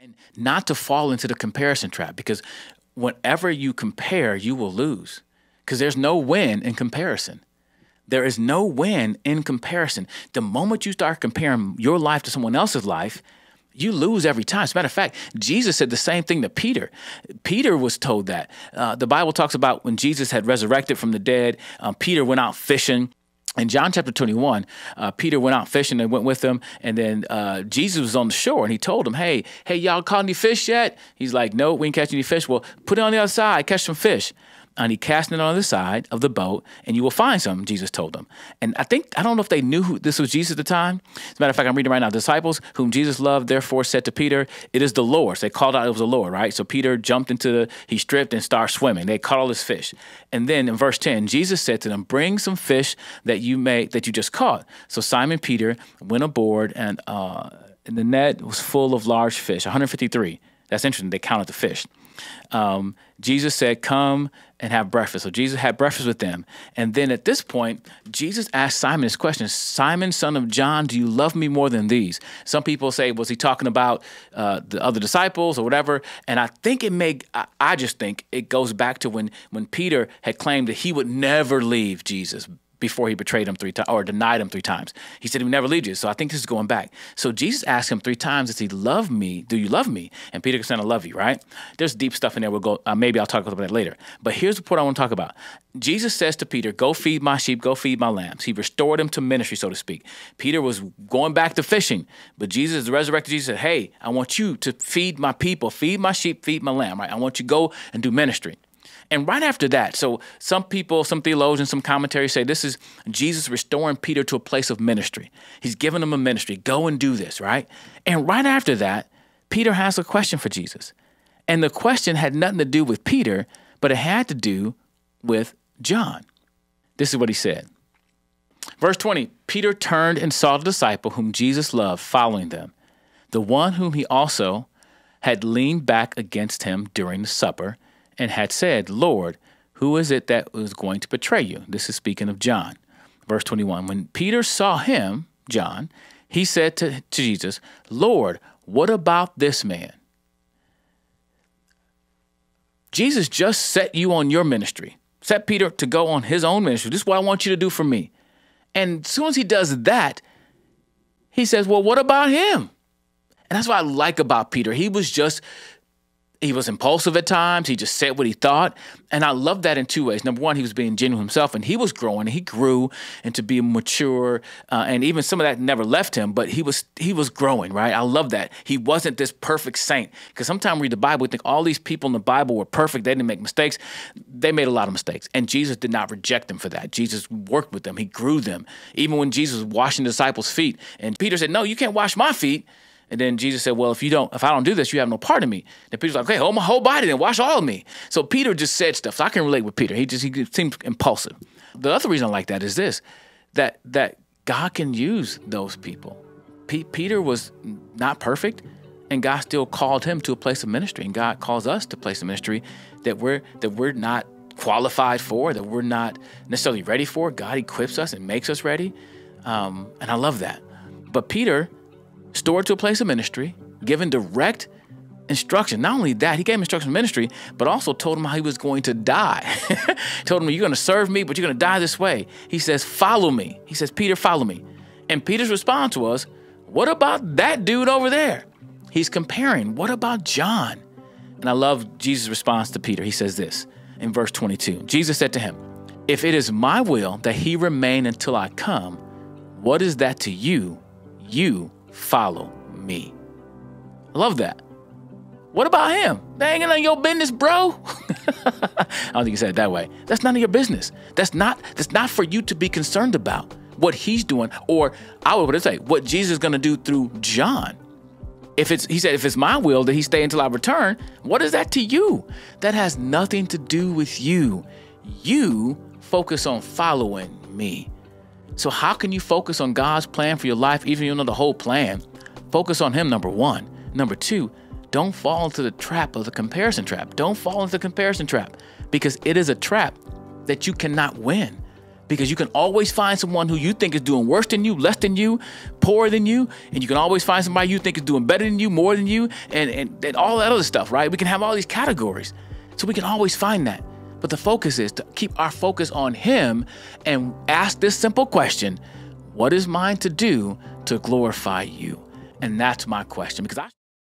And not to fall into the comparison trap, because whenever you compare, you will lose, because there's no win in comparison. There is no win in comparison. The moment you start comparing your life to someone else's life, you lose every time. As a matter of fact, Jesus said the same thing to Peter. Peter was told that. The Bible talks about when Jesus had resurrected from the dead, Peter went out fishing. In John chapter 21, Peter went out fishing and went with them. And then Jesus was on the shore and he told them, hey, y'all caught any fish yet? He's like, no, we ain't catch any fish. Well, put it on the other side, catch some fish. And he cast it on the other side of the boat, and you will find some, Jesus told them. And I don't know if they knew this was Jesus at the time. As a matter of fact, I'm reading right now. Disciples whom Jesus loved, therefore said to Peter, it is the Lord. So they called out it was the Lord, right? So Peter jumped he stripped and started swimming. They caught all this fish. And then in verse 10, Jesus said to them, bring some fish that you just caught. So Simon Peter went aboard, and the net was full of large fish, 153. That's interesting. They counted the fish. Jesus said, come and have breakfast. So Jesus had breakfast with them. And then at this point, Jesus asked Simon this question, Simon, son of John, do you love me more than these? Some people say, was he talking about the other disciples or whatever? And I think I just think it goes back to when Peter had claimed that he would never leave Jesus before he betrayed him 3 times or denied him 3 times. He said he would never leave you. So I think this is going back. So Jesus asked him 3 times, does he love me? Do you love me? And Peter said, I love you, right? There's deep stuff in there. We'll go, maybe I'll talk about that later. But here's the point I want to talk about. Jesus says to Peter, go feed my sheep, go feed my lambs. He restored him to ministry, so to speak. Peter was going back to fishing, but Jesus, the resurrected Jesus, said, hey, I want you to feed my people, feed my sheep, feed my lamb, right? I want you to go and do ministry. And right after that, so some people, some theologians, some commentaries say this is Jesus restoring Peter to a place of ministry. He's giving him a ministry. Go and do this, right? And right after that, Peter has a question for Jesus. And the question had nothing to do with Peter, but it had to do with John. This is what he said. Verse 20, Peter turned and saw the disciple whom Jesus loved following them, the one whom he also had leaned back against him during the supper, and had said, Lord, who is it that was going to betray you? This is speaking of John. Verse 21, when Peter saw him, John, he said to Jesus, Lord, what about this man? Jesus just set you on your ministry, set Peter to go on his own ministry. This is what I want you to do for me. And as soon as he does that, he says, well, what about him? And that's what I like about Peter. He was impulsive at times. He just said what he thought. And I love that in 2 ways. Number one, he was being genuine himself, and he was growing, and he grew into being mature. And even some of that never left him, but he was growing, right? I love that. He wasn't this perfect saint. Because sometimes we read the Bible, we think all these people in the Bible were perfect. They didn't make mistakes. They made a lot of mistakes. And Jesus did not reject them for that. Jesus worked with them. He grew them. Even when Jesus was washing the disciples' feet, and Peter said, no, you can't wash my feet. And then Jesus said, well, if I don't do this, you have no part of me. And Peter's like, okay, hold my whole body then, wash all of me. So Peter just said stuff. So I can relate with Peter. He seemed impulsive. The other reason I like that is this, that God can use those people. Peter was not perfect, and God still called him to a place of ministry. And God calls us to a place of ministry that we're not qualified for, that we're not necessarily ready for. God equips us and makes us ready. And I love that. But Peter, stored to a place of ministry, given direct instruction. Not only that, he gave him instruction of ministry, but also told him how he was going to die. Told him, you're going to serve me, but you're going to die this way. He says, follow me. He says, Peter, follow me. And Peter's response was, what about that dude over there? He's comparing, what about John? And I love Jesus' response to Peter. He says this in verse 22. Jesus said to him, if it is my will that he remain until I come, what is that to you? You follow me. I love that. What about him? That ain't none of your business, bro. I don't think he said it that way. That's none of your business. That's not for you to be concerned about what he's doing, or I would say what Jesus is going to do through John. He said, if it's my will that he stay until I return, what is that to you? That has nothing to do with you. You focus on following me. So how can you focus on God's plan for your life, even if you don't know the whole plan? Focus on him, number one. Number two, don't fall into the trap of the comparison trap. Don't fall into the comparison trap, because it is a trap that you cannot win. Because you can always find someone who you think is doing worse than you, less than you, poorer than you, and you can always find somebody you think is doing better than you, more than you, and all that other stuff, right? We can have all these categories. So we can always find that. But the focus is to keep our focus on him and ask this simple question: what is mine to do to glorify you? And that's my question, because